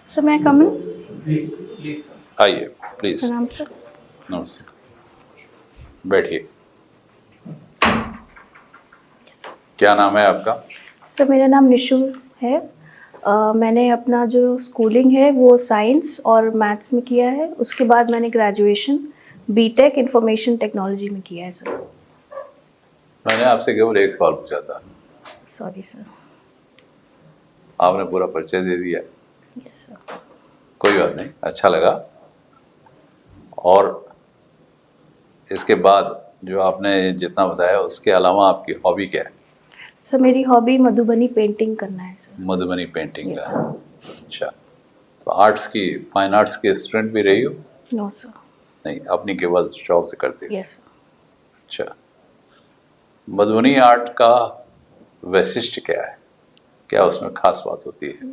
Sir मैं कम इन। आइए please. प्रणाम सर। नमस्ते, बैठिए। क्या नाम है आपका? सर मेरा नाम निशु है। मैंने अपना जो स्कूलिंग है वो साइंस और मैथ्स में किया है। उसके बाद मैंने ग्रेजुएशन बीटेक इंफॉर्मेशन टेक्नोलॉजी में किया है सर। मैंने आपसे केवल एक सवाल पूछा था, सॉरी सर। आपने पूरा परिचय दे दिया। Yes sir. कोई बात नहीं, अच्छा लगा। और इसके बाद जो आपने जितना बताया उसके अलावा आपकी हॉबी क्या है? सर मेरी हॉबी मधुबनी पेंटिंग करना है सर। मधुबनी पेंटिंग यस का। सर। अच्छा, तो आर्ट्स की, फाइन आर्ट्स की स्टूडेंट भी रही हो? No sir. नहीं, अपनी केवल शौक से करती हो। Yes sir. अच्छा, मधुबनी आर्ट का वैशिष्ट्य क्या है? क्या उसमें खास बात होती है?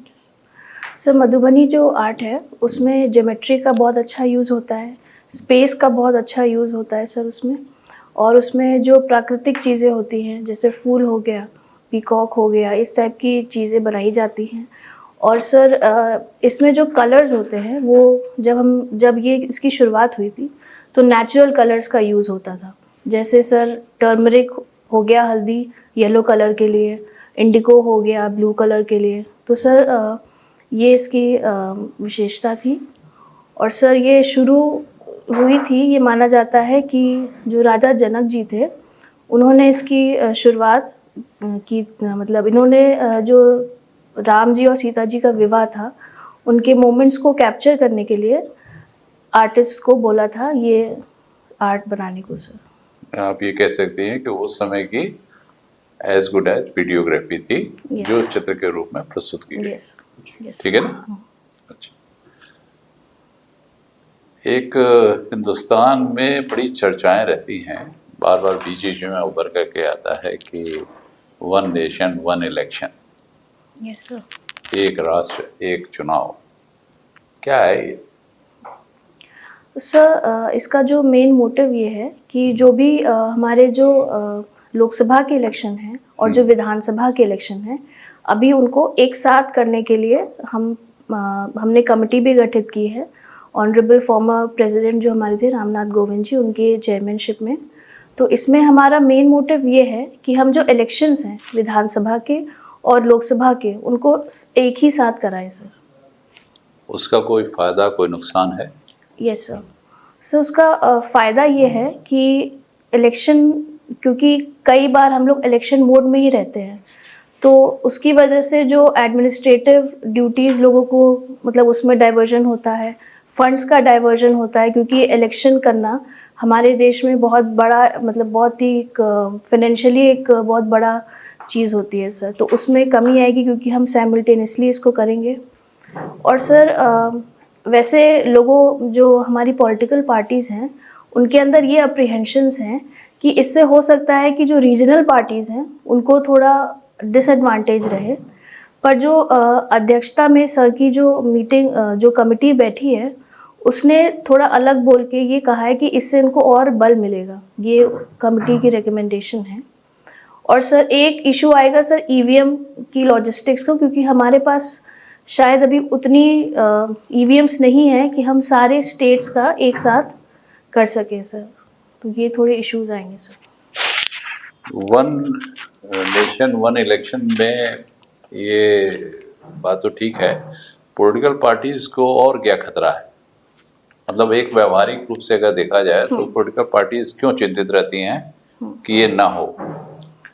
सर मधुबनी जो आर्ट है उसमें ज्योमेट्री का बहुत अच्छा यूज़ होता है, स्पेस का बहुत अच्छा यूज़ होता है सर उसमें। और उसमें जो प्राकृतिक चीज़ें होती हैं जैसे फूल हो गया, पीकॉक हो गया, इस टाइप की चीज़ें बनाई जाती हैं। और सर इसमें जो कलर्स होते हैं वो जब ये इसकी शुरुआत हुई थी तो नेचुरल कलर्स का यूज़ होता था। जैसे सर टर्मरिक हो गया हल्दी येलो कलर के लिए, इंडिगो हो गया ब्लू कलर के लिए। तो सर ये इसकी विशेषता थी। और सर ये शुरू हुई थी, ये माना जाता है कि जो राजा जनक जी थे उन्होंने इसकी शुरुआत की, मतलब इन्होंने जो राम जी और सीता जी का विवाह था उनके मोमेंट्स को कैप्चर करने के लिए आर्टिस्ट को बोला था ये आर्ट बनाने को सर। आप ये कह सकते हैं कि उस समय की एज गुड एज वीडियोग्राफी थी, यस जो चित्र के रूप में प्रस्तुत की गई। Yes yes. ठीक है ना? अच्छा, एक हिंदुस्तान में बड़ी चर्चाएं रहती हैं, बार बार बीजेपी में उभर करके आता है कि one nation one election, yes sir. एक राष्ट्र एक चुनाव। क्या है ये? सर इसका जो मेन मोटिव ये है कि जो भी हमारे जो लोकसभा के इलेक्शन हैं और जो विधानसभा के इलेक्शन हैं अभी उनको एक साथ करने के लिए हमने कमेटी भी गठित की है। ऑनरेबल फॉर्मर प्रेसिडेंट जो हमारे थे रामनाथ कोविंद जी, उनके चेयरमैनशिप में। तो इसमें हमारा मेन मोटिव ये है कि हम जो इलेक्शंस हैं विधानसभा के और लोकसभा के उनको एक ही साथ कराएं सर। उसका कोई फायदा कोई नुकसान है? Yes sir. सर उसका फ़ायदा ये है कि इलेक्शन, क्योंकि कई बार हम लोग इलेक्शन मोड में ही रहते हैं तो उसकी वजह से जो एडमिनिस्ट्रेटिव ड्यूटीज़ लोगों को, मतलब उसमें डाइवर्जन होता है, फंड्स का डाइवर्जन होता है, क्योंकि इलेक्शन करना हमारे देश में बहुत बड़ा, मतलब बहुत ही फाइनेंशियली एक बहुत बड़ा चीज़ होती है सर। तो उसमें कमी आएगी क्योंकि हम साइमल्टेनियसली इसको करेंगे। और सर वैसे लोगों जो हमारी पॉलिटिकल पार्टीज़ हैं उनके अंदर ये अप्रीहेंशंस हैं कि इससे हो सकता है कि जो रीजनल पार्टीज़ हैं उनको थोड़ा डिसएडवांटेज रहे। पर जो अध्यक्षता में सर की जो मीटिंग जो कमेटी बैठी है उसने थोड़ा अलग बोल के ये कहा है कि इससे इनको और बल मिलेगा, ये कमेटी की रिकमेंडेशन है। और सर एक इशू आएगा सर ईवीएम की लॉजिस्टिक्स को, क्योंकि हमारे पास शायद अभी उतनी ईवीएम्स नहीं है कि हम सारे स्टेट्स का एक साथ कर सकें सर। तो ये थोड़े इश्यूज आएंगे sir. One nation one election में ये बात तो ठीक है, पॉलिटिकल पार्टीज को और क्या खतरा है? मतलब एक व्यवहारिक रूप से अगर देखा जाए तो पॉलिटिकल पार्टीज क्यों चिंतित रहती हैं कि ये ना हो?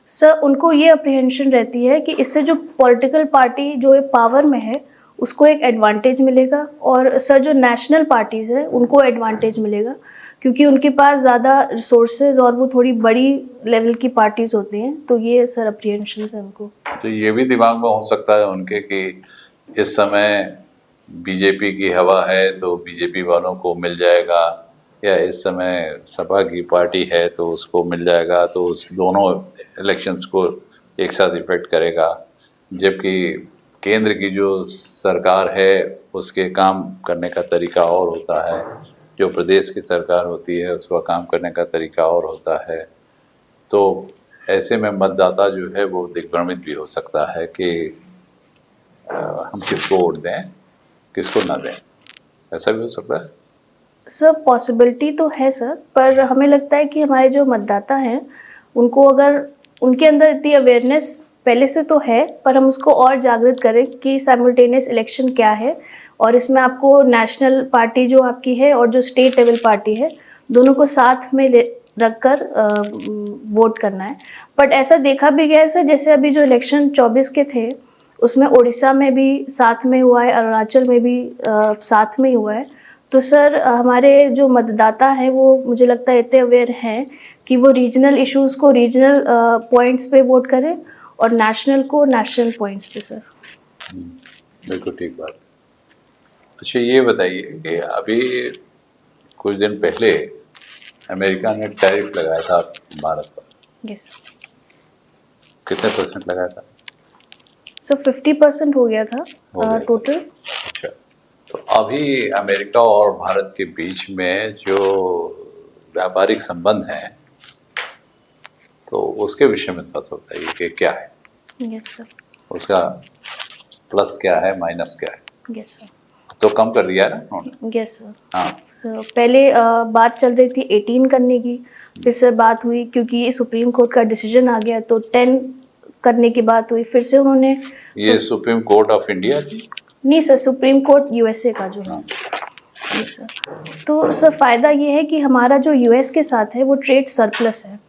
सर उनको ये अप्रीहेंशन रहती है कि इससे जो पॉलिटिकल पार्टी जो पावर में है उसको एक एडवांटेज मिलेगा, और सर जो नेशनल पार्टीज़ है उनको एडवांटेज मिलेगा क्योंकि उनके पास ज़्यादा रिसोर्सेज और वो थोड़ी बड़ी लेवल की पार्टीज़ होती हैं। तो ये सर अप्रीहेंशन है उनको। तो ये भी दिमाग में हो सकता है उनके कि इस समय बीजेपी की हवा है तो बीजेपी वालों को मिल जाएगा, या इस समय सपा की पार्टी है तो उसको मिल जाएगा, तो उस दोनों इलेक्शंस को एक साथ इफेक्ट करेगा। जबकि केंद्र की जो सरकार है उसके काम करने का तरीका और होता है, जो प्रदेश की सरकार होती है उसका काम करने का तरीका और होता है। तो ऐसे में मतदाता जो है वो दिग्भ्रमित भी हो सकता है कि हम किसको वोट दें। किसको ना दें, ऐसा भी हो सकता है। सर पॉसिबिलिटी तो है सर, पर हमें लगता है कि हमारे जो मतदाता हैं उनको अगर उनके अंदर इतनी अवेयरनेस पहले से तो है, पर हम उसको और जागृत करें कि साइमल्टेनियस इलेक्शन क्या है, और इसमें आपको नेशनल पार्टी जो आपकी है और जो स्टेट लेवल पार्टी है दोनों को साथ में रखकर वोट करना है। बट ऐसा देखा भी गया है सर, जैसे अभी जो इलेक्शन 24 के थे उसमें उड़ीसा में भी साथ में हुआ है, अरुणाचल में भी साथ में हुआ है। तो सर हमारे जो मतदाता हैं वो मुझे लगता है इतने अवेयर हैं कि वो रीजनल इश्यूज़ को रीजनल पॉइंट्स पे वोट करें और नेशनल को नेशनल पॉइंट्स पे सर। बिल्कुल ठीक बात। अच्छा ये बताइए कि अभी कुछ दिन पहले अमेरिका ने टैरिफ लगाया था भारत पर, यस कितने % लगाया था? सर 50% हो गया था हो गया था। टोटल। अच्छा, तो अभी अमेरिका और भारत के बीच में जो व्यापारिक संबंध हैं तो उसके विषय में थोड़ा सा बताइए कि क्या है यस सर। उसका, प्लस क्या है माइनस क्या है? Yes sir. तो कम कर दिया है ना उन्होंने? Yes sir. हाँ, सर पहले बात चल रही थी 18 करने की, फिर से बात हुई क्योंकि सुप्रीम कोर्ट का डिसीजन आ गया तो 10 करने की बात हुई, फिर से उन्होंने ये सुप्रीम कोर्ट ऑफ इंडिया थी? नहीं सर, सुप्रीम कोर्ट यूएसए का जो है। हाँ। जी सर। तो सर फ़ायदा ये है कि हमारा जो यूएस के साथ है वो ट्रेड सरप्लस है।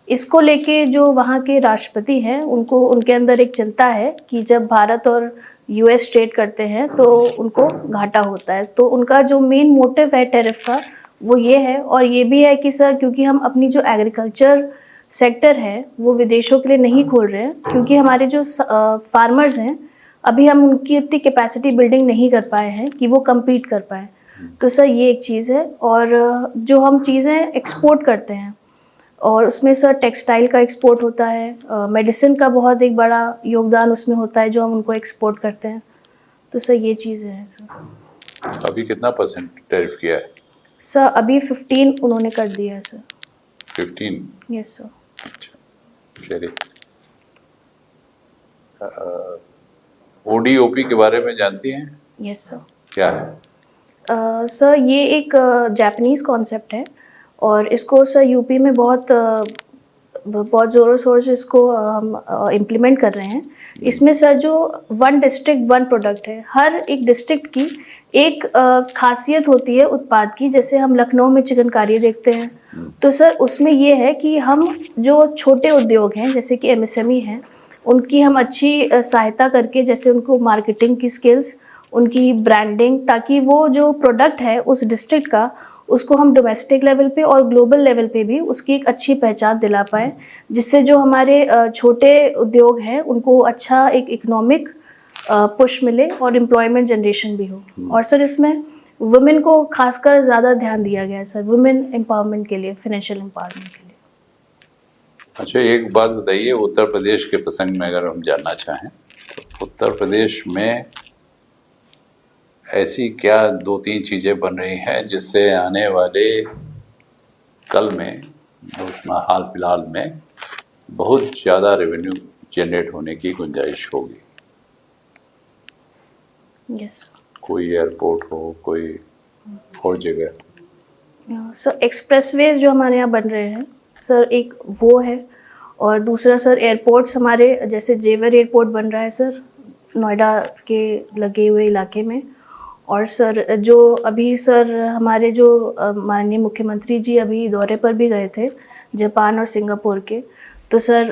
इसको लेके जो वहाँ के राष्ट्रपति हैं उनको उनके अंदर एक चिंता है कि जब भारत और यूएस ट्रेड करते हैं तो उनको घाटा होता है। तो उनका जो मेन मोटिव है टैरिफ का वो ये है, और ये भी है कि सर क्योंकि हम अपनी जो एग्रीकल्चर सेक्टर है वो विदेशों के लिए नहीं खोल रहे हैं, क्योंकि हमारे जो फार्मर्स हैं अभी हम उनकी इतनी कैपेसिटी बिल्डिंग नहीं कर पाए हैं कि वो compete कर पाए। तो सर ये एक चीज़ है, और जो हम चीज़ें एक्सपोर्ट करते हैं और उसमें सर टेक्सटाइल का एक्सपोर्ट होता है, मेडिसिन का बहुत एक बड़ा योगदान उसमें होता है जो हम उनको एक्सपोर्ट करते हैं। तो सर ये चीज़ें हैं सर। अभी कितना % टैरिफ किया है? सर अभी 15 उन्होंने कर दिया है सर। 15? Yes sir. अच्छा, चलिए। ODOP के बारे में जानती हैं? Yes sir. क्या है? सर ये एक जापानीज़ कॉन्सेप्ट है और इसको सर यूपी में बहुत ज़ोरों शोर से इसको हम इम्प्लीमेंट कर रहे हैं। इसमें सर जो वन डिस्ट्रिक्ट वन प्रोडक्ट है, हर एक डिस्ट्रिक्ट की एक खासियत होती है उत्पाद की। जैसे हम लखनऊ में चिकनकारी देखते हैं, तो सर उसमें ये है कि हम जो छोटे उद्योग हैं जैसे कि MSME हैं उनकी हम अच्छी सहायता करके, जैसे उनको मार्केटिंग की स्किल्स, उनकी ब्रांडिंग, ताकि वो जो प्रोडक्ट है उस डिस्ट्रिक्ट का उसको हम डोमेस्टिक लेवल पे और ग्लोबल लेवल पे भी उसकी एक अच्छी पहचान दिला पाएँ, जिससे जो हमारे छोटे उद्योग हैं उनको अच्छा एक इकोनॉमिक पुश मिले और एम्प्लॉयमेंट जनरेशन भी हो। और सर इसमें वुमेन को खासकर ज़्यादा ध्यान दिया गया है सर, वुमेन एम्पावरमेंट के लिए, फाइनेंशियल एम्पावरमेंट के लिए। अच्छा, एक बात बताइए, उत्तर प्रदेश के प्रसंग में अगर हम जानना चाहें तो उत्तर प्रदेश में ऐसी क्या 2-3 चीज़ें बन रही हैं जिससे आने वाले कल में, हाल फिलहाल में बहुत ज़्यादा रेवेन्यू जनरेट होने की गुंजाइश होगी? यस कोई एयरपोर्ट हो, कोई और जगह? सर एक्सप्रेसवेज जो हमारे यहाँ बन रहे हैं सर, एक वो है, और दूसरा सर एयरपोर्ट्स हमारे, जैसे जेवर एयरपोर्ट बन रहा है सर नोएडा के लगे हुए इलाके में। और सर जो अभी सर हमारे जो माननीय मुख्यमंत्री जी अभी दौरे पर भी गए थे जापान और सिंगापुर के, तो सर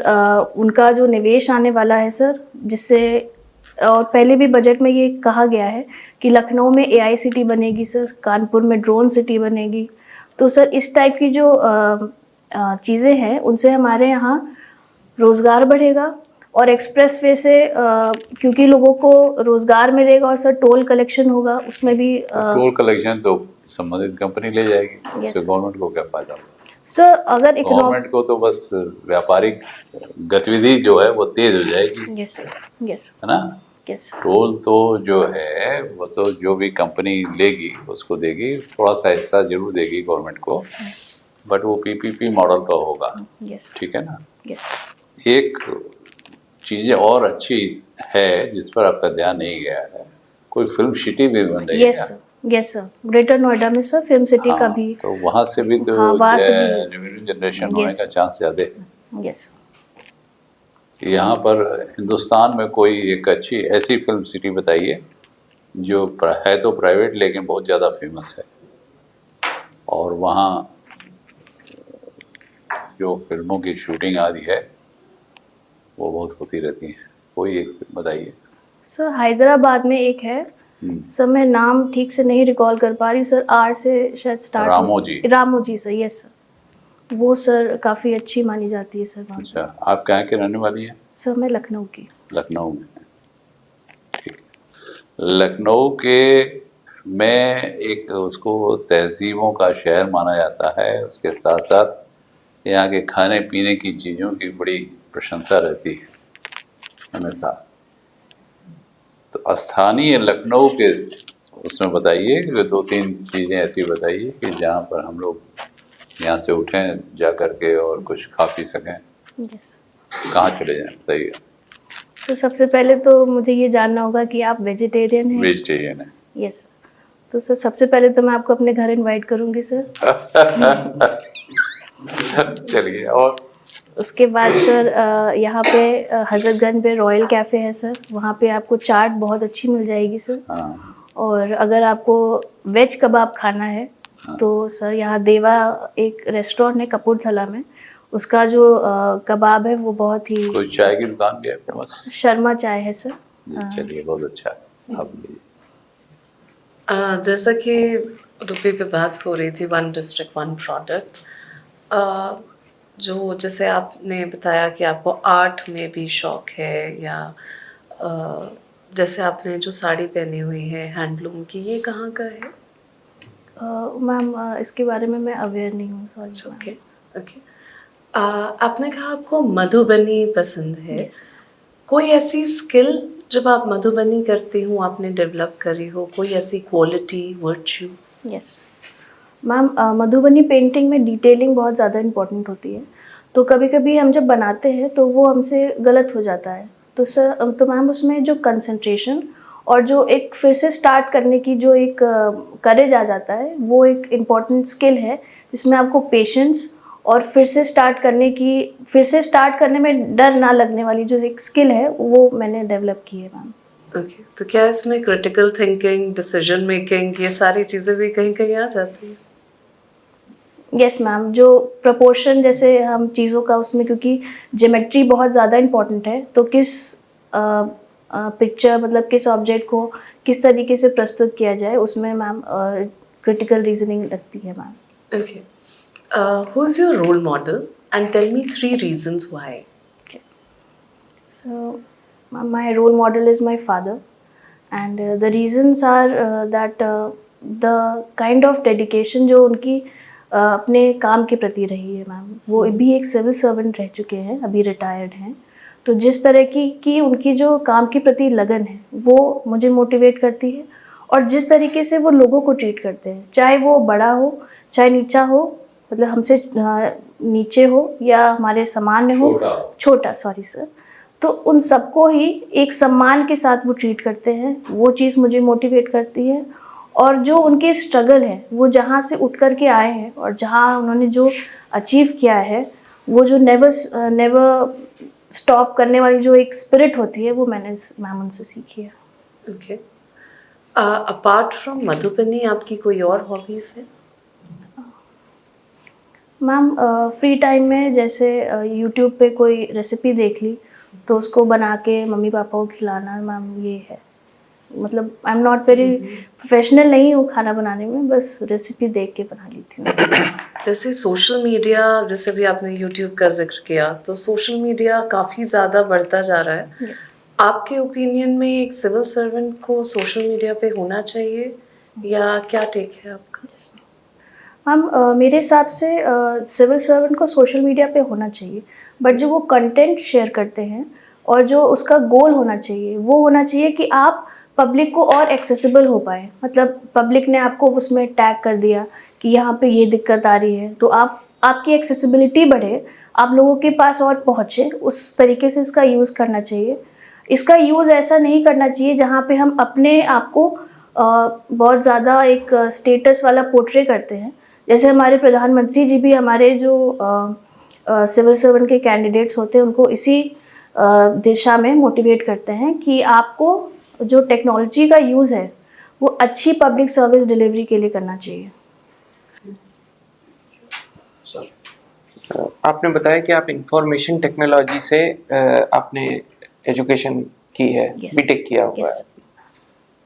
उनका जो निवेश आने वाला है सर, जिससे, और पहले भी बजट में ये कहा गया है कि लखनऊ में AI सिटी बनेगी सर, कानपुर में ड्रोन सिटी बनेगी। तो सर इस टाइप की जो चीज़ें हैं उनसे हमारे यहाँ रोज़गार बढ़ेगा, और एक्सप्रेस वे से क्योंकि लोगों को रोज़गार मिलेगा, और सर टोल कलेक्शन होगा उसमें भी टोल कलेक्शन तो संबंधित कंपनी ले जाएगी, उससे गवर्नमेंट को क्या फायदा होगा? सर अगर गवर्नमेंट को तो बस व्यापारिक गतिविधि जो है वो तेज हो जाएगी। यस यस है ना? यस टोल तो जो है वो तो जो भी कंपनी लेगी उसको देगी, थोड़ा सा हिस्सा जरूर देगी गवर्नमेंट को, बट वो PPP मॉडल का होगा। यस ठीक है ना? यस एक चीज़ और अच्छी है जिस पर आपका ध्यान नहीं गया है, कोई फिल्म सिटी भी बन रही है यस क्या? Sir, yes sir, greater Noida में सर फिल्म सिटी का हाँ, भी। तो वहाँ से भी तो हाँ, वहाँ से भी। न्यू जनरेशन होने यस का चांस ज़्यादा है। यस। यहाँ पर हिंदुस्तान में कोई एक अच्छी ऐसी फिल्म सिटी बताइए जो है तो प्राइवेट लेकिन बहुत ज़्यादा फेमस है, और वहाँ जो फिल्मों की शूटिंग आदि है वो बहुत होती रहती है। कोई एक फिल्म बताइए। सर हैदराबाद में एक है सर, मैं नाम ठीक से नहीं रिकॉल कर पा रही हूँ सर, आर से शायद start. Ramoji. Ramoji sir, yes sir, वो सर काफ़ी अच्छी मानी जाती है सर वहाँ अच्छा, आप कहाँ के रहने वाली हैं? सर मैं लखनऊ की। लखनऊ में। ठीक। लखनऊ के में एक उसको तहजीबों का शहर माना जाता है, उसके साथ साथ यहाँ के खाने पीने की चीज़ों की बड़ी प्रशंसा रहती है हमेशा। तो स्थानीय लखनऊ के उसमें बताइए कि दो तीन चीज़ें ऐसी बताइए कि जहाँ पर हम लोग यहाँ से उठें जा कर के और कुछ खा पी सकें। यस कहाँ चले जाएं बताइए। सर, सबसे पहले तो मुझे ये जानना होगा कि आप वेजिटेरियन हैं? वेजिटेरियन है। यस। तो सर सबसे पहले तो मैं आपको अपने घर इनवाइट करूँगी सर। चलिए, और उसके बाद सर यहाँ पे हज़रतगंज पे रॉयल कैफ़े है सर, वहाँ पे आपको चाट बहुत अच्छी मिल जाएगी सर। हाँ, और अगर आपको वेज कबाब खाना है तो सर यहाँ देवा एक रेस्टोरेंट है कपूरथला में, उसका जो कबाब है वो बहुत ही। कोई चाय की दुकान भी है फेमस? शर्मा चाय है सर। जी, चलिए, बहुत अच्छा है। आप लीजिए। जैसा कि रुपये पे बात हो रही थी, वन डिस्ट्रिक्ट वन प्रोडक्ट, जो जैसे आपने बताया कि आपको आर्ट में भी शौक है, या जैसे आपने जो साड़ी पहनी हुई है हैंडलूम की, ये कहाँ का है? मैम इसके बारे में मैं अवेयर नहीं हूँ, सॉरी। Okay okay. आपने कहा आपको मधुबनी पसंद है। Yes. कोई ऐसी स्किल जब आप मधुबनी करती हो आपने डेवलप करी हो, कोई ऐसी quality, virtue? Yes ma'am, Madhubani painting में डिटेलिंग बहुत ज़्यादा इम्पोर्टेंट होती है, तो कभी कभी हम जब बनाते हैं तो वो हमसे गलत हो जाता है। तो सर तो मैम उसमें जो कंसंट्रेशन और जो एक फिर से स्टार्ट करने की जो एक करेज आ जाता है, वो एक इम्पॉर्टेंट स्किल है जिसमें आपको पेशेंस और फिर से स्टार्ट करने में डर ना लगने वाली जो एक स्किल है वो मैंने डेवलप की है मैम। ओके, तो क्या इसमें क्रिटिकल थिंकिंग, डिसीजन मेकिंग, ये सारी चीज़ें भी कहीं कहीं आ जाती हैं? यस मैम, जो प्रपोर्शन जैसे हम चीज़ों का उसमें, क्योंकि ज्योमेट्री बहुत ज़्यादा इम्पॉर्टेंट है, तो किस पिक्चर मतलब किस ऑब्जेक्ट को किस तरीके से प्रस्तुत किया जाए उसमें मैम क्रिटिकल रीजनिंग लगती है ma'am. Okay, who is your role model and tell me 3 reasons why? So, my role model is my father, and the reasons are that the kind of dedication जो उनकी अपने काम के प्रति रही है मैम, वो भी एक सिविल सर्वेंट रह चुके हैं, अभी रिटायर्ड हैं। तो जिस तरह की उनकी जो काम के प्रति लगन है वो मुझे मोटिवेट करती है, और जिस तरीके से वो लोगों को ट्रीट करते हैं, चाहे वो बड़ा हो चाहे नीचा हो, मतलब हमसे नीचे हो या हमारे सामान्य हो, छोटा सॉरी सर, तो उन सबको ही एक सम्मान के साथ वो ट्रीट करते हैं, वो चीज़ मुझे मोटिवेट करती है। और जो उनके स्ट्रगल है, वो जहाँ से उठ कर के आए हैं और जहाँ उन्होंने जो अचीव किया है, वो जो नेवर स्टॉप करने वाली जो एक स्पिरिट होती है, वो मैंने मैम उनसे सीखी है। ओके, अपार्ट फ्रॉम मधुबनी आपकी कोई और हॉबीज़ है? मैम फ्री टाइम में जैसे यूट्यूब पे कोई रेसिपी देख ली तो उसको बना के मम्मी पापा को खिलाना, मैम ये है। मतलब I am not very professional नहीं हूँ खाना बनाने में, बस रेसिपी देख के बना लेती हूँ। जैसे सोशल मीडिया, जैसे भी आपने यूट्यूब का जिक्र किया, तो सोशल मीडिया काफ़ी ज़्यादा बढ़ता जा रहा है। yes. आपके ओपिनियन में एक सिविल सर्वेंट को सोशल मीडिया पे होना चाहिए, या क्या टेक है आपका? मैम मेरे हिसाब से सिविल सर्वेंट को सोशल मीडिया पे होना चाहिए, बट जो वो कंटेंट शेयर करते हैं और जो उसका गोल होना चाहिए वो होना चाहिए कि आप पब्लिक को और एक्सेसिबल हो पाए। मतलब पब्लिक ने आपको उसमें टैग कर दिया कि यहाँ पे ये दिक्कत आ रही है, तो आपकी एक्सेसिबिलिटी बढ़े, आप लोगों के पास और पहुँचे, उस तरीके से इसका यूज़ करना चाहिए। इसका यूज़ ऐसा नहीं करना चाहिए जहाँ पे हम अपने आप को बहुत ज़्यादा एक स्टेटस वाला पोर्ट्रे करते हैं। जैसे हमारे प्रधानमंत्री जी भी हमारे जो सिविल सर्वेंट के कैंडिडेट्स होते हैं उनको इसी दिशा में मोटिवेट करते हैं कि आपको जो टेक्नोलॉजी का यूज़ है वो अच्छी पब्लिक सर्विस डिलीवरी के लिए करना चाहिए। आपने बताया कि आप इंफॉर्मेशन टेक्नोलॉजी से आपने एजुकेशन की है, Yes. बीटेक किया हुआ Yes. है,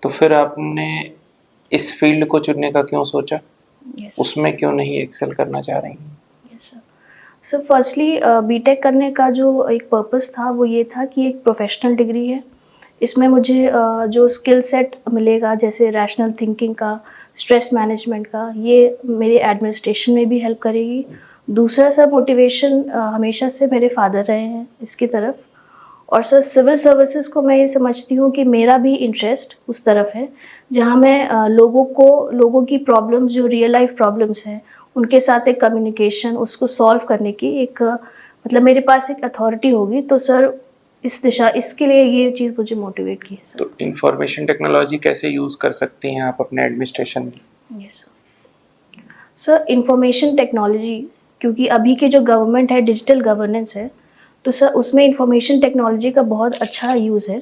तो फिर आपने इस फील्ड को चुनने का क्यों सोचा? Yes. उसमें क्यों नहीं एक्सेल करना चाह रही हैं? सो फर्स्टली बीटेक करने का जो एक पर्पस था वो ये था कि एक प्रोफेशनल डिग्री है, इसमें मुझे जो स्किल सेट मिलेगा जैसे रैशनल थिंकिंग का, स्ट्रेस मैनेजमेंट का, ये मेरे एडमिनिस्ट्रेशन में भी हेल्प करेगी। दूसरा सर मोटिवेशन हमेशा से मेरे फादर रहे हैं इसकी तरफ, और सर सिविल सर्विसेज को मैं ये समझती हूँ कि मेरा भी इंटरेस्ट उस तरफ है जहाँ मैं लोगों की प्रॉब्लम्स जो रियल लाइफ प्रॉब्लम्स हैं उनके साथ एक कम्युनिकेशन उसको सॉल्व करने की एक मतलब मेरे पास एक अथॉरिटी होगी। तो सर इसके लिए ये चीज़ मुझे मोटिवेट की है सर। तो इंफॉर्मेशन टेक्नोलॉजी कैसे यूज कर सकती हैं आप अपने एडमिनिस्ट्रेशन में? यस सर, इंफॉर्मेशन टेक्नोलॉजी क्योंकि अभी के जो गवर्नमेंट है डिजिटल गवर्नेंस है, तो सर उसमें इंफॉर्मेशन टेक्नोलॉजी का बहुत अच्छा यूज़ है।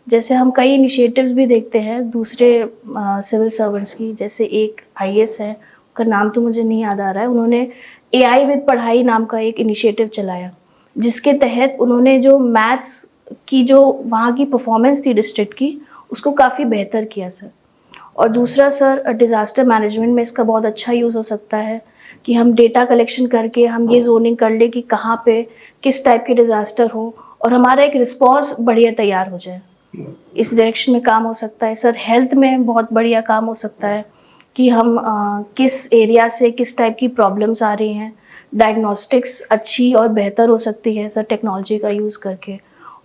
जैसे हम कई इनिशिएटिव्स भी देखते हैं दूसरे सिविल सर्वेंट्स की, जैसे एक आईएएस है, उसका नाम तो मुझे नहीं याद आ रहा है, उन्होंने एआई विद पढ़ाई नाम का एक इनिशिएटिव चलाया, जिसके तहत उन्होंने जो मैथ्स की जो वहाँ की परफॉर्मेंस थी डिस्ट्रिक्ट की उसको काफ़ी बेहतर किया सर। और दूसरा सर डिज़ास्टर मैनेजमेंट में इसका बहुत अच्छा यूज़ हो सकता है कि हम डेटा कलेक्शन करके हम ये जोनिंग कर ले कि कहाँ पे किस टाइप के डिज़ास्टर हो और हमारा एक रिस्पॉन्स बढ़िया तैयार हो जाए। इस डायरेक्शन में काम हो सकता है सर। हेल्थ में बहुत बढ़िया काम हो सकता है कि हम किस एरिया से किस टाइप की प्रॉब्लम्स आ रही हैं, डायग्नोस्टिक्स अच्छी और बेहतर हो सकती है सर टेक्नोलॉजी का यूज़ करके।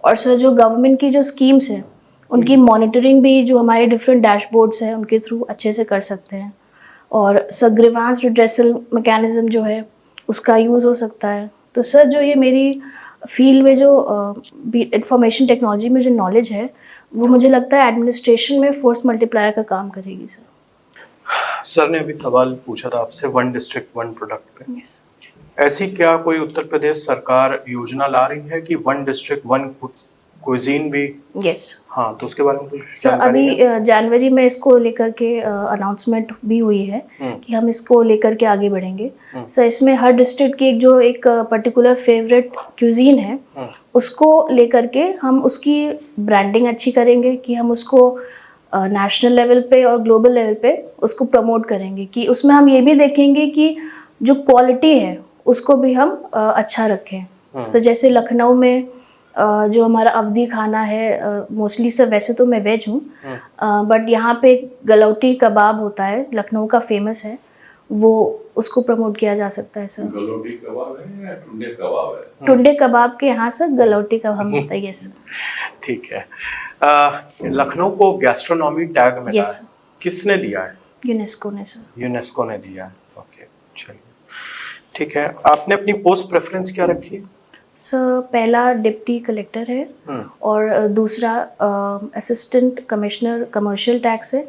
और सर जो गवर्नमेंट की जो स्कीम्स हैं उनकी मॉनिटरिंग भी जो हमारे डिफरेंट डैशबोर्ड्स हैं उनके थ्रू अच्छे से कर सकते हैं। और सर ग्रीवांस रिड्रेसल मैकेनिज्म जो है उसका यूज़ हो सकता है। तो सर जो ये मेरी फील्ड में जो इंफॉर्मेशन टेक्नोलॉजी में जो नॉलेज है वो मुझे लगता है एडमिनिस्ट्रेशन में फोर्स मल्टीप्लायर का काम करेगी सर। सर ने अभी सवाल पूछा था आपसे 1 डिस्ट्रिक्ट 1 प्रोडक्ट पे, ऐसी क्या कोई उत्तर प्रदेश सरकार योजना ला रही है कि 1 डिस्ट्रिक्ट 1 क्विजीन भी? यस हाँ, तो उसके बारे में कुछ सर जानकारी अभी है? जनवरी में इसको लेकर के अनाउंसमेंट भी हुई है कि हम इसको लेकर के आगे बढ़ेंगे। सर इसमें हर डिस्ट्रिक्ट की एक पर्टिकुलर फेवरेट क्यूजीन है उसको लेकर के हम उसकी ब्रांडिंग अच्छी करेंगे कि हम उसको नेशनल लेवल पे और ग्लोबल लेवल पे उसको प्रमोट करेंगे कि उसमें हम ये भी देखेंगे कि जो क्वालिटी है उसको भी हम अच्छा रखें। सो जैसे लखनऊ में जो हमारा अवधी खाना है, मोस्टली सर वैसे तो मैं वेज हूँ बट यहाँ पे गलौटी कबाब होता है, लखनऊ का फेमस है, वो उसको प्रमोट किया जा सकता है सर। गलौटी कबाब है या टुंडे कबाब है? टुंडे कबाब के यहाँ सर गलौटी कबाब होता है। यस ठीक है। लखनऊ को गैस्ट्रोनॉमी टैग मिला Yes. है, किसने दिया है? यूनेस्को ने सर। यूनेस्को ने दिया है। ओके, चलिए ठीक है। आपने अपनी पोस्ट प्रेफरेंस क्या रखी है? सर पहला डिप्टी कलेक्टर है और दूसरा असिस्टेंट कमिश्नर कमर्शियल टैक्स है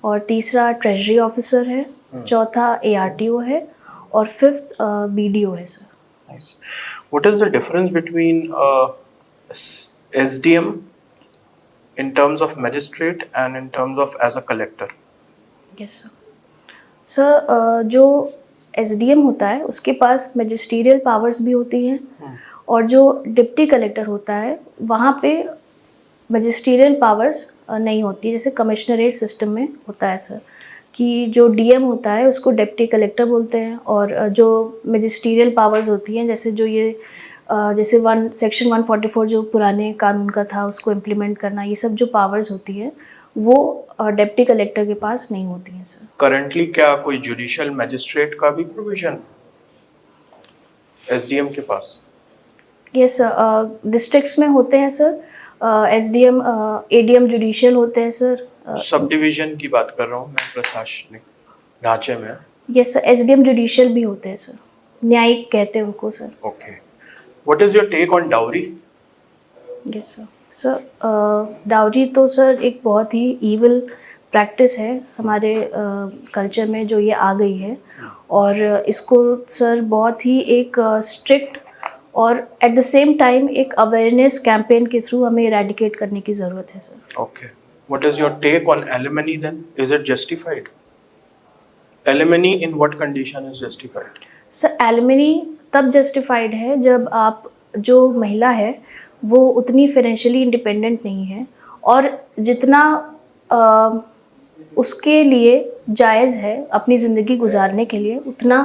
और तीसरा ट्रेजरी ऑफिसर है, चौथा ARTO है और फिफ्थ BDO है sir. Nice. What is the difference between SDM in terms of magistrate and in terms of as a collector? Yes sir जो SDM होता है उसके पास मैजिस्ट्रियल पावर्स भी होती हैं और जो डिप्टी कलेक्टर होता है वहाँ पे मैजिस्ट्रियल पावर्स नहीं होती, जैसे कमिश्नरेट सिस्टम में होता है सर कि जो DM होता है उसको डिप्टी कलेक्टर बोलते हैं और जो मैजिस्ट्रियल पावर्स होती हैं जैसे जो ये जैसे सेक्शन 144 जो पुराने कानून का था उसको इम्प्लीमेंट करना, ये सब जो पावर्स होती है वो डिप्टी कलेक्टर के पास नहीं होती हैं सर। करंटली क्या कोई जुडिशियल मैजिस्ट्रेट का भी प्रोविजन SDM के पास? यस डिस्ट्रिक्ट्स में होते हैं सर, SDM ADM जुडिशियल होते हैं सर। सब डिवीजन की बात कर रहा हूँ मैं, प्रशासनिक ढांचे में। यस सर SDM जुडिशियल भी होते हैं सर, न्यायिक कहते हैं उनको sir. Okay, what is your take on dowry? Yes sir sir dowry तो सर एक बहुत ही ईविल प्रैक्टिस है हमारे कल्चर में जो ये आ गई है, और इसको सर बहुत ही एक स्ट्रिक्ट और एट द सेम टाइम एक अवेयरनेस कैंपेन के थ्रू हमें इरेडिकेट करने की ज़रूरत है sir. Okay. What is your take on alimony then? Is it justified? Alimony in what condition is justified? Sir alimony तब जस्टिफाइड है जब आप जो महिला है वो उतनी फाइनेंशियली इंडिपेंडेंट नहीं है, और जितना उसके लिए जायज़ है अपनी ज़िंदगी गुजारने के लिए उतना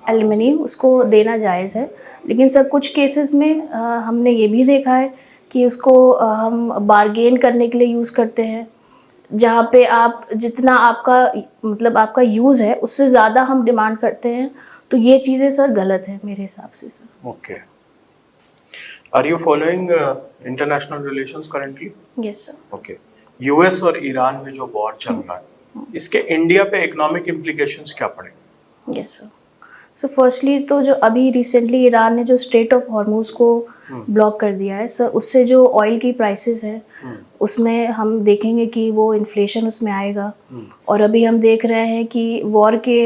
एलिमनी उसको देना जायज़ है। लेकिन सर कुछ केसेस में हमने ये भी देखा है कि उसको हम बारगेन करने के लिए यूज़ करते हैं, जहाँ पे आप जितना आपका मतलब आपका यूज़ है उससे ज़्यादा हम डिमांड करते हैं, तो ये चीज़ें सर गलत है मेरे हिसाब से sir. Okay. Are you following international relations currently? Yes sir. Okay. US और ईरान में जो वॉर चल रहा है, इसके इंडिया पे इकोनॉमिक इम्प्लीकेशंस क्या पड़ेंगे? Yes sir. सो फर्स्टली तो जो अभी रिसेंटली ईरान ने जो स्ट्रेट ऑफ हॉर्मूज को ब्लॉक कर दिया है सर, उससे जो ऑयल की प्राइसेस है उसमें हम देखेंगे कि वो इन्फ्लेशन उसमें आएगा। और अभी हम देख रहे हैं कि वॉर के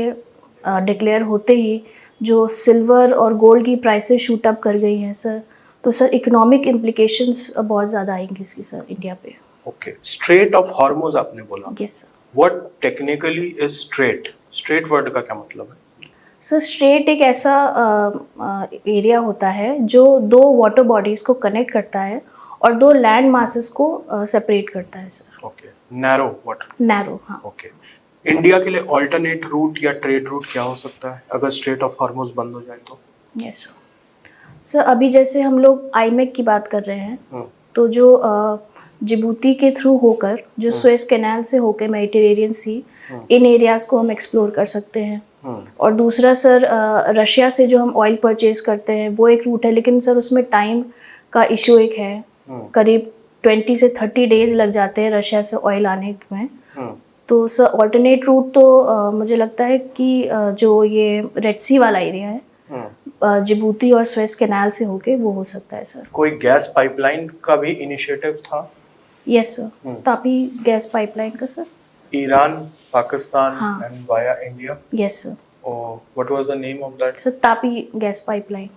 डिक्लेयर होते ही जो सिल्वर और गोल्ड की प्राइसेस शूट अप कर गई हैं सर, तो सर इकोनॉमिक इम्प्लीकेशंस बहुत ज़्यादा आएंगी इसकी सर इंडिया पे। ओके, स्ट्रेट ऑफ हॉर्मूज आपने बोला। Yes sir. What technically is straight? Straight word का क्या मतलब है? सर स्ट्रेट एक ऐसा एरिया होता है जो दो वाटर बॉडीज को कनेक्ट करता है और दो लैंड मासेस को सेपरेट करता है sir. Okay, narrow water. Narrow, हाँ। ओके, इंडिया के लिए ऑल्टरनेट रूट या ट्रेड रूट क्या हो सकता है अगर स्ट्रेट ऑफ हॉर्मूज बंद हो जाए तो? Yes sir. सर अभी जैसे हम लोग आईमेक की बात कर रहे हैं, तो जो जिबूती के थ्रू होकर जो सुएज कैनाल से होकर मेडिटेरेनियन सी, इन एरियाज को हम एक्सप्लोर कर सकते हैं। और दूसरा सर रशिया से जो हम ऑयल परचेज करते हैं वो एक रूट है, लेकिन सर उसमें टाइम का इशू एक है, करीब 20 से 30 डेज लग जाते हैं रशिया से ऑयल आने में। तो सर ऑल्टरनेट रूट तो मुझे लगता है कि जो ये रेड सी वाला एरिया है जिबूती और सुएज कैनाल से होके वो हो सकता है सर। कोई गैस पाइपलाइन का भी इनिशिएटिव था? Yes sir, Tapi gas pipeline का सर। ईरान, पाकिस्तान हाँ। And via India. Yes sir. What was the name of that? Sir Tapi gas pipeline.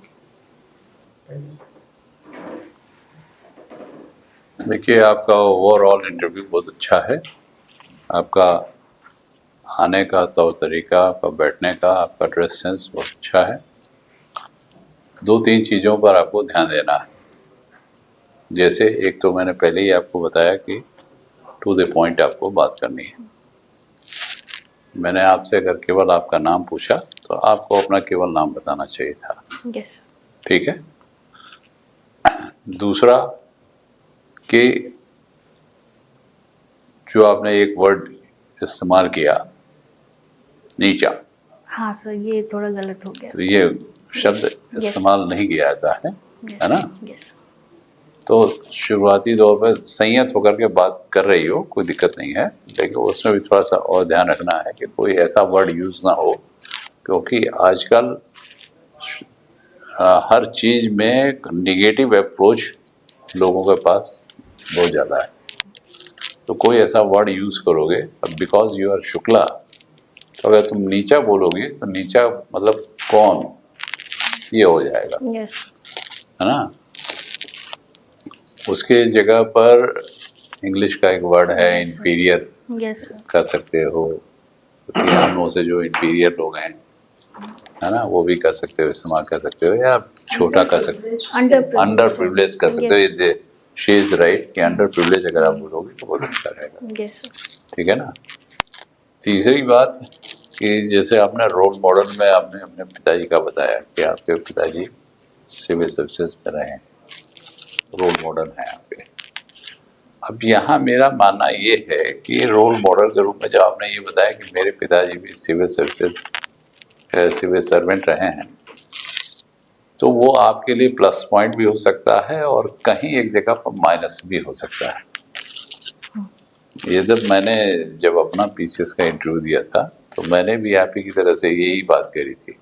देखिए, आपका ओवरऑल इंटरव्यू बहुत अच्छा है। आपका आने का तौर तरीका, आपका बैठने का, आपका ड्रेस सेंस बहुत अच्छा है। 2-3 चीज़ों पर आपको ध्यान देना है। जैसे एक तो मैंने पहले ही आपको बताया कि टू द पॉइंट आपको बात करनी है। मैंने आपसे अगर केवल आपका नाम पूछा तो आपको अपना केवल नाम बताना चाहिए था। Yes sir. ठीक है। दूसरा कि जो आपने एक वर्ड इस्तेमाल किया, नीचा, हाँ सर ये थोड़ा गलत हो गया। तो ये शब्द इस्तेमाल नहीं किया जाता है, है ना? यस। तो शुरुआती दौर पर संयत होकर के बात कर रही हो, कोई दिक्कत नहीं है, लेकिन उसमें भी थोड़ा सा और ध्यान रखना है कि कोई ऐसा वर्ड यूज़ ना हो, क्योंकि आजकल हर चीज़ में निगेटिव अप्रोच लोगों के पास बहुत ज़्यादा है। तो कोई ऐसा वर्ड यूज़ करोगे, बिकॉज यू आर शुक्ला, तो अगर तुम नीचा बोलोगे तो नीचा मतलब कौन, ये हो जाएगा, यस। है ना? उसके जगह पर इंग्लिश का एक वर्ड है इंफीरियर, यस सर। कर सकते हो, क्योंकि हम लोगों से जो इंफीरियर लोग हैं, है ना, वो भी कर सकते हो, इस्तेमाल कर सकते हो, या छोटा कर सकते हो, अंडर प्रिविलेज कर सकते हो। शी इज राइट कि अंडर प्रिविलेज अगर आप बोलोगे तो बहुत अच्छा रहेगा। Yes sir. ठीक है ना? तीसरी बात कि जैसे आपने रोल मॉडल में आपने अपने पिताजी का बताया कि आपके पिताजी सिविल सर्विसेज में रहे हैं, रोल मॉडल हैं आपके। अब यहाँ मेरा मानना ये है कि रोल मॉडल के रूप में जब आपने ये बताया कि मेरे पिताजी भी सिविल सर्वेंट रहे हैं, तो वो आपके लिए प्लस पॉइंट भी हो सकता है और कहीं एक जगह पर माइनस भी हो सकता है। ये मैंने जब अपना पीसीएस का इंटरव्यू दिया था तो मैंने भी आप ही की तरह से यही बात करी थी,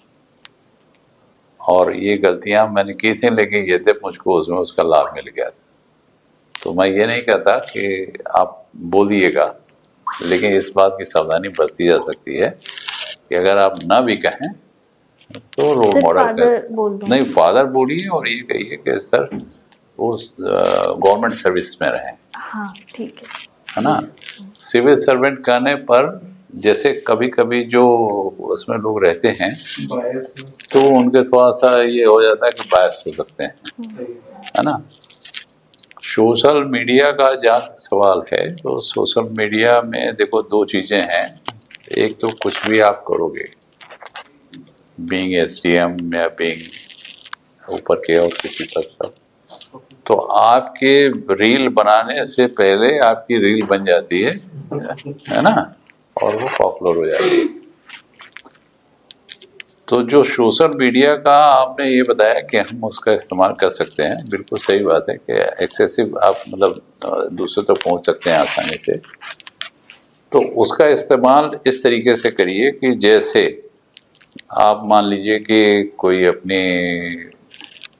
और ये गलतियां मैंने की थी, लेकिन ये मुझको उसमें उसका लाभ मिल गया था। तो मैं ये नहीं कहता कि आप बोल दिएगा, लेकिन इस बात की सावधानी बरती जा सकती है कि अगर आप ना भी कहें तो रोल सिर्फ मॉडल फादर बोल दूं। नहीं, फादर बोलिए और ये कहिए कि सर वो गवर्नमेंट सर्विस में रहे, हाँ ठीक है ना। सिविल सर्वेंट करने पर जैसे कभी कभी जो उसमें लोग रहते हैं तो उनके थोड़ा सा ये हो जाता है कि बायस हो सकते हैं, है ना। सोशल मीडिया का जहाँ तक सवाल है तो सोशल मीडिया में देखो दो चीज़ें हैं। एक तो कुछ भी आप करोगे, बीइंग एसडीएम या बीइंग ऊपर के और किसी पद पर, तो आपके रील बनाने से पहले आपकी रील बन जाती है ना, और वो पॉपुलर हो जाती है। तो जो सोशल मीडिया का आपने ये बताया कि हम उसका इस्तेमाल कर सकते हैं, बिल्कुल सही बात है कि एक्सेसिव आप मतलब दूसरे तक पहुंच सकते हैं आसानी से। तो उसका इस्तेमाल इस तरीके से करिए कि जैसे आप मान लीजिए कि कोई अपनी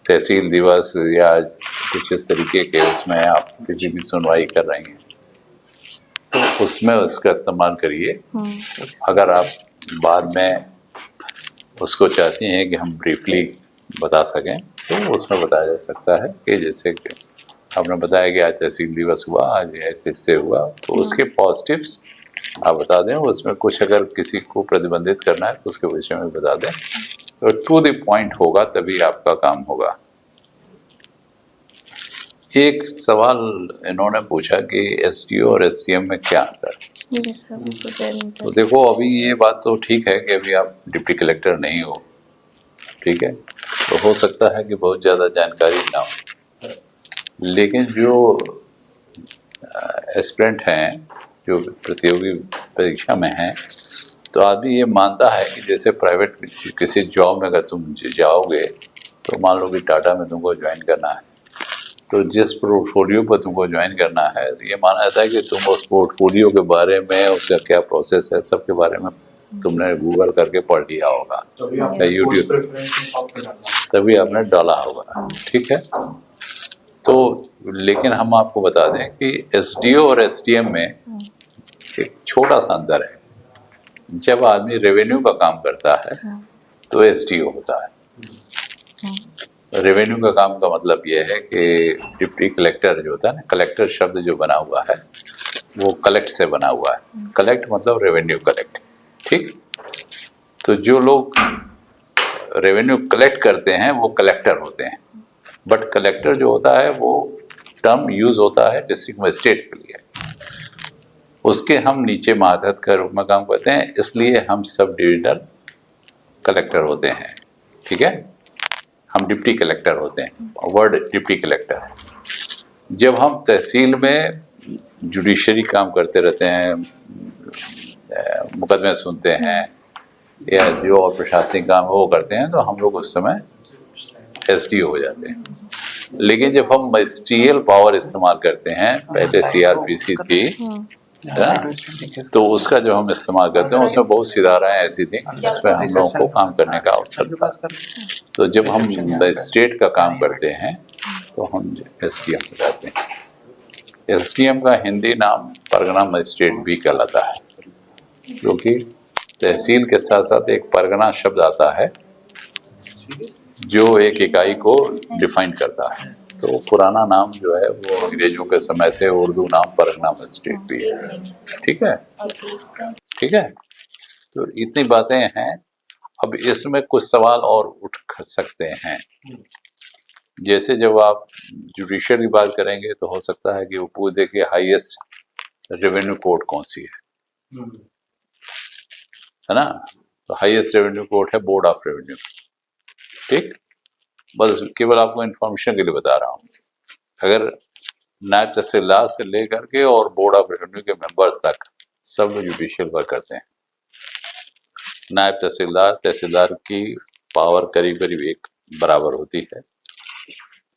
तहसील दिवस या कुछ इस तरीके के उसमें आप किसी की सुनवाई कर रही हैं तो उसमें उसका इस्तेमाल करिए। अगर आप बाद में उसको चाहती हैं कि हम ब्रीफली बता सकें तो उसमें बताया जा सकता है कि जैसे कि आपने बताया कि आज तहसील दिवस हुआ, आज ऐसे इससे हुआ, तो उसके पॉजिटिव्स आप बता दें। उसमें कुछ अगर किसी को प्रतिबंधित करना है तो उसके विषय में बता दें, तो टू द पॉइंट होगा, तभी आपका काम होगा। एक सवाल इन्होंने पूछा कि एसडीओ और एसडीएम में क्या अंतर है। तो देखो अभी ये बात तो ठीक है कि अभी आप डिप्टी कलेक्टर नहीं हो, ठीक है, तो हो सकता है कि बहुत ज़्यादा जानकारी ना हो, लेकिन जो एस्पिरेंट हैं, जो प्रतियोगी परीक्षा में हैं, तो आदमी ये मानता है कि जैसे प्राइवेट किसी जॉब में अगर तुम जाओगे तो मान लो कि टाटा में तुमको ज्वाइन करना है, तो जिस पोर्टफोलियो पर तुमको ज्वाइन करना है तो ये माना जाता है कि तुम उस पोर्टफोलियो के बारे में, उसका क्या प्रोसेस है, सबके बारे में तुमने गूगल करके पढ़ लिया होगा या यूट्यूब, तभी आपने डाला होगा, ठीक है। तो लेकिन हम आपको बता दें कि एसडीओ और एसडीएम में एक छोटा सा अंतर है। जब आदमी रेवेन्यू का काम करता है तो एसडीओ होता है। रेवेन्यू का काम का मतलब यह है कि डिप्टी कलेक्टर जो होता है ना, कलेक्टर शब्द जो बना हुआ है वो कलेक्ट से बना हुआ है। कलेक्ट मतलब रेवेन्यू कलेक्ट, ठीक। तो जो लोग रेवेन्यू कलेक्ट करते हैं वो कलेक्टर होते हैं, बट कलेक्टर जो होता है वो टर्म यूज होता है डिस्ट्रिक्ट मजिस्ट्रेट के लिए। उसके हम नीचे मातहत के रूप में काम करते हैं, इसलिए हम सब डिविजनल कलेक्टर होते हैं, ठीक है। हम डिप्टी कलेक्टर होते हैं, वर्ड डिप्टी कलेक्टर है। जब हम तहसील में जुडिशरी काम करते रहते हैं, मुकदमे सुनते हैं या जो और प्रशासनिक काम वो करते हैं, तो हम लोग उस समय एसडीओ हो जाते हैं। लेकिन जब हम मजिस्ट्रियल पावर इस्तेमाल करते हैं, पहले सीआरपीसी थी ना, तो उसका जो हम इस्तेमाल करते हैं उसमें बहुत सी धाराएं ऐसी थी जिसमें हम लोगों को काम करने का अवसर था। तो जब हम मजिस्ट्रेट का काम करते हैं तो हम एसडीएम हो जाते हैं। एसडीएम का हिंदी नाम परगना मजिस्ट्रेट भी कहलाता है, क्योंकि तहसील के साथ साथ एक परगना शब्द आता है जो एक इकाई को डिफाइन करता है। तो पुराना नाम जो है वो अंग्रेजों के समय से उर्दू नाम परगना मजिस्ट्रेट भी है, ठीक है, ठीक है। तो इतनी बातें हैं। अब इसमें कुछ सवाल और उठ सकते हैं, जैसे जब आप जुडिशियल की बात करेंगे तो हो सकता है कि वो पूछ दे कि हाईएस्ट रेवेन्यू कोर्ट कौन सी है ना। तो हाईएस्ट रेवेन्यू कोर्ट है बोर्ड ऑफ रेवेन्यू, ठीक। बस केवल आपको इन्फॉर्मेशन के लिए बता रहा हूँ। अगर नायब तहसीलदार से लेकर के और बोर्ड ऑफ रेवेन्यू के मेंबर तक सब लोग जुडिशियल वर्क करते हैं। नायब तहसीलदार की पावर करीब करीब एक बराबर होती है,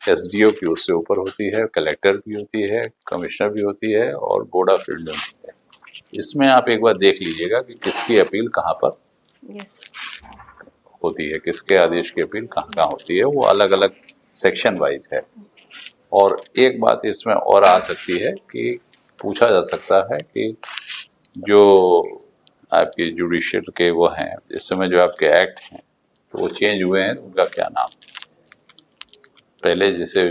एसडीओ की उससे ऊपर होती है, कलेक्टर की होती है, कमिश्नर भी होती है और बोर्ड ऑफ रेवेन्यू भी है। इसमें आप एक बार देख लीजिएगा कि किसकी अपील कहाँ पर होती है, किसके आदेश की अपील कहाँ कहाँ होती है, वो अलग अलग सेक्शन वाइज है। और एक बात इसमें और आ सकती है कि पूछा जा सकता है कि जो आपके जुडिशियल के वो हैं इस समय जो आपके एक्ट हैं तो वो चेंज हुए हैं, उनका क्या नाम? पहले जैसे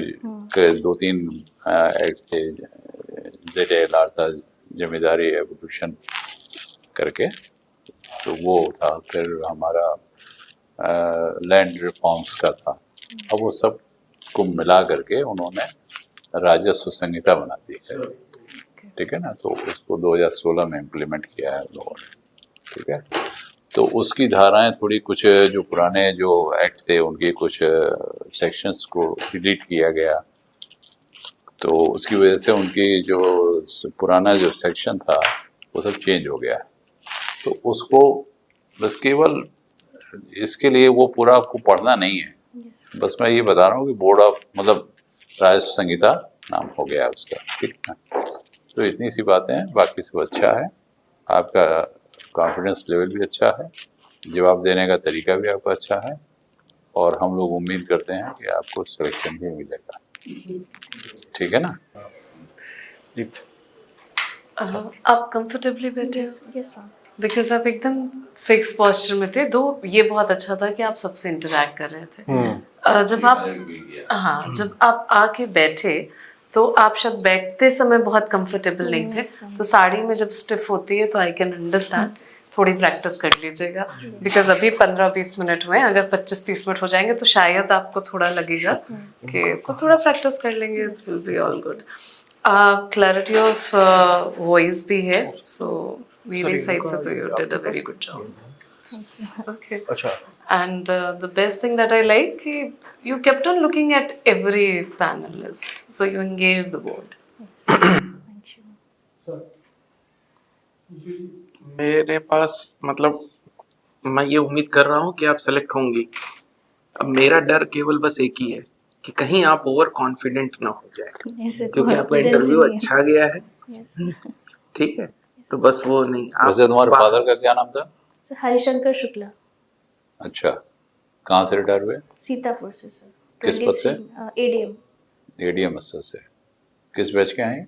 2-3 एक्ट थे, ZLR था, जिम्मेदारी एवोल्यूशन करके, तो वो था। फिर हमारा लैंड रिफॉर्म्स का था। अब वो सब को मिला करके उन्होंने राजस्व संहिता बना दी है, ठीक है ना। तो उसको 2016 में इम्प्लीमेंट किया है लोगों ने, ठीक है। तो उसकी धाराएं थोड़ी कुछ जो पुराने जो एक्ट थे उनके कुछ सेक्शंस को डिलीट किया गया, तो उसकी वजह से उनकी जो पुराना जो सेक्शन था वो सब चेंज हो गया। तो उसको बस केवल इसके लिए वो पूरा आपको पढ़ना नहीं है, बस मैं ये बता रहा हूँ कि बोर्ड ऑफ मतलब राजस्व संहिता नाम हो गया उसका, ठीक है। तो इतनी सी बातें हैं, बाकी सब अच्छा है। आपका कॉन्फिडेंस लेवल भी अच्छा है, जवाब देने का तरीका भी आपका अच्छा है, और हम लोग उम्मीद करते हैं कि आपको सिलेक्शन भी मिलेगा, ठीक है ना। आप कंफर्टेबली बैठे हो? Yes ma'am. बिकॉज आप एकदम फिक्स पोस्चर में थे। दो ये बहुत अच्छा था कि आप सबसे इंटरैक्ट कर रहे थे। जब आप आके बैठे तो आप शायद बैठते समय बहुत कंफर्टेबल नहीं थे, तो साड़ी में जब स्टिफ होती है तो आई कैन अंडरस्टैंड। थोड़ी प्रैक्टिस कर लीजिएगा, बिकॉज अभी 15-20 मिनट हुए, अगर 25-30 मिनट हो जाएंगे तो शायद आपको थोड़ा लगेगा कि तो थोड़ा प्रैक्टिस कर लेंगे, it will be all good. Clarity of voice भी है, सो मेरी साइड से तो you did a very good job. Okay, अच्छा, and the best thing that I like, you kept on looking at every panelist, so you engaged the board. मेरे पास मतलब मैं ये उम्मीद कर रहा हूँ कि आप सेलेक्ट होंगी। अब मेरा डर केवल बस एक ही है कि कहीं आप ओवर कॉन्फिडेंट ना हो जाए, क्योंकि आपका इंटरव्यू अच्छा गया है, ठीक है। तो बस वो नहीं आप वैसे तुम्हारे फादर का क्या नाम था? हरिशंकर शुक्ला। अच्छा, कहाँ से रिटायर हुए? सीतापुर से सर। किस पद से? एडीएम। एडीएम अस्सर से। किस बैच के हैं?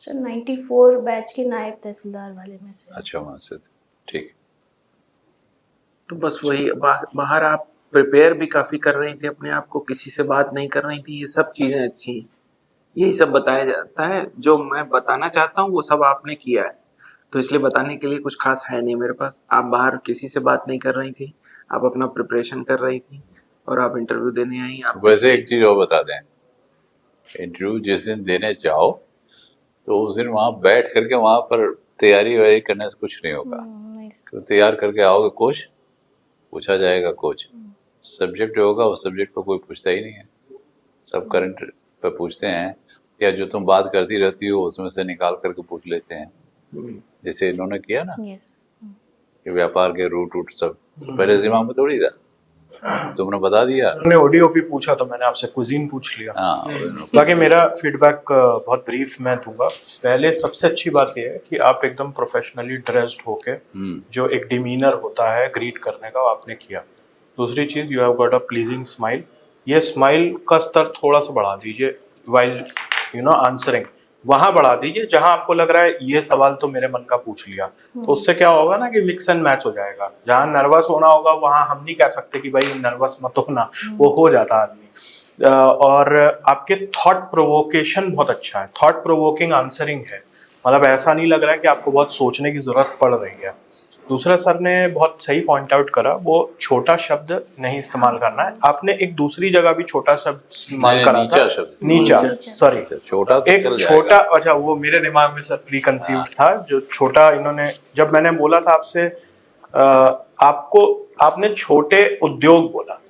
सर 94 बैच के नायब तहसीलदार वाले में से। अच्छा, वहाँ से, ठीक। तो बस वही बाहर आप प्रिपेयर भी काफी कर रही थी अपने आप को, किसी से बात नहीं कर रही थी, ये सब चीजें अच्छी हैं। यही सब बताया जाता है, जो मैं बताना चाहता हूँ वो सब आपने किया है, तो इसलिए बताने के लिए कुछ खास है नहीं मेरे पास। आप बाहर किसी से बात नहीं कर रही थी, आप अपना प्रिपरेशन कर रही थी और आप इंटरव्यू देने आई। आप वैसे एक चीज और बता दें, इंटरव्यू जिस दिन देने जाओ तो उस दिन वहाँ बैठ करके वहाँ पर तैयारी वैयारी करने से कुछ नहीं होगा। तो तैयार करके आओगे, कोच पूछा जाएगा, कोच सब्जेक्ट जो होगा उस सब्जेक्ट पर कोई पूछता ही नहीं है, सब करंट पे पूछते हैं, या जो तुम बात करती रहती हो उसमें से निकाल करके पूछ लेते हैं, जैसे इन्होंने किया ना कि व्यापार के रूट सब तो पहले दिमाग में थोड़ी था, तुमने बता दिया। ने ओडीओपी पूछा तो मैंने आपसे कुजीन पूछ लिया। हाँ, बाकी मेरा फीडबैक बहुत ब्रीफ मैं दूंगा। पहले सबसे अच्छी बात यह है कि आप एकदम प्रोफेशनली ड्रेस्ड होके जो एक डिमीनर होता है ग्रीट करने का, वो आपने किया। दूसरी चीज, you have got a pleasing smile. ये स्माइल का स्तर थोड़ा सा बढ़ा दीजिए वाइल आंसरिंग, वहां बढ़ा दीजिए जहां आपको लग रहा है ये सवाल तो मेरे मन का पूछ लिया। तो उससे क्या होगा ना कि मिक्स एंड मैच हो जाएगा। जहां नर्वस होना होगा वहां हम नहीं कह सकते कि भाई नर्वस मत होना, वो हो जाता आदमी। और आपके थॉट प्रोवोकेशन बहुत अच्छा है, थॉट प्रोवोकिंग आंसरिंग है, मतलब ऐसा नहीं लग रहा है कि आपको बहुत सोचने की जरूरत पड़ रही है। दूसरा, सर ने बहुत सही पॉइंट आउट करा, वो छोटा शब्द नहीं इस्तेमाल करना है। आपने एक दूसरी जगह भी छोटा शब्द इस्तेमाल करा था, नीचा, सॉरी छोटा तो एक छोटा, अच्छा वो मेरे दिमाग में सर प्री कंसीव्ड था, जो छोटा इन्होंने, जब मैंने बोला था आपसे आपको, आपने छोटे उद्योग बोला,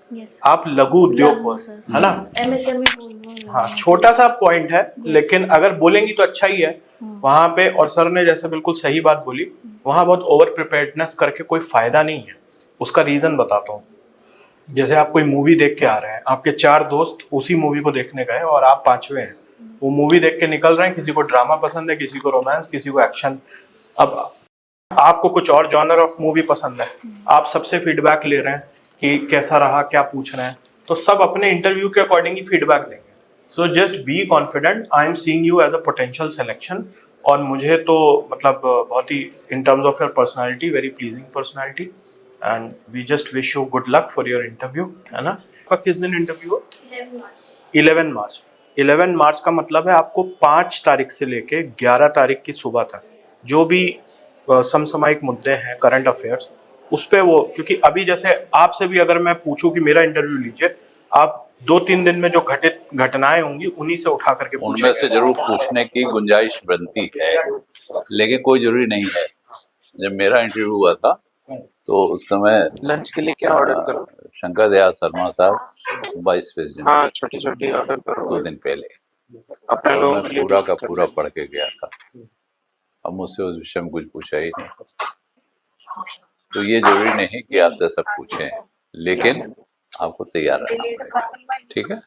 आप लघु उद्योग बोल, है ना, एमएसएमई। हाँ, छोटा सा पॉइंट है, लेकिन अगर बोलेंगी तो अच्छा ही है वहां पे। और सर ने जैसे बिल्कुल सही बात बोली, वहां बहुत ओवर प्रिपेयर्डनेस करके कोई फायदा नहीं है। उसका रीजन बताता हूँ। जैसे आप कोई मूवी देख के आ रहे हैं, आपके 4 दोस्त उसी मूवी को देखने गए और आप 5वें हैं, वो मूवी देख के निकल रहे हैं, किसी को ड्रामा पसंद है, किसी को रोमांस, किसी को एक्शन। अब आपको कुछ और जॉनर ऑफ मूवी पसंद है, आप सबसे फीडबैक ले रहे हैं कि कैसा रहा, क्या पूछ रहे हैं, तो सब अपने इंटरव्यू के अकॉर्डिंग ही फीडबैक देंगे। So just be confident, I am seeing you as a potential selection. और मुझे तो मतलब बहुत ही in terms of your personality very pleasing personality, and we just wish you good luck for your interview, है ना। आपका किस दिन इंटरव्यू हो? 11 मार्च। 11 मार्च का मतलब है आपको 5 तारीख से लेके 11 तारीख की सुबह तक जो भी समसामयिक मुद्दे हैं, करंट अफेयर्स, उस पे वो, क्योंकि अभी जैसे आपसे भी अगर मैं पूछूं कि मेरा इंटरव्यू लीजिए, आप 2-3 दिन में जो घटित घटनाएं होंगी उन्हीं से उठा करके उनमें से जरूर पूछने की गुंजाइश बनती है, लेकिन कोई जरूरी नहीं है। जब मेरा इंटरव्यू हुआ था तो उस समय लंच के लिए क्या ऑर्डर करो? शंकर दयाल शर्मा साहब वाइस प्रेसिडेंट, हाँ, छोटी छोटी ऑर्डर करो 2 दिन पहले, अपने और लोगों मैं के लिए। पूरा का पूरा पढ़ के गया था। अब मुझसे उस विषय में कुछ पूछा ही नहीं, तो ये जरूरी नहीं कि आप जैसा पूछें, लेकिन आपको तैयार रहना पड़ेगा। ठीक है।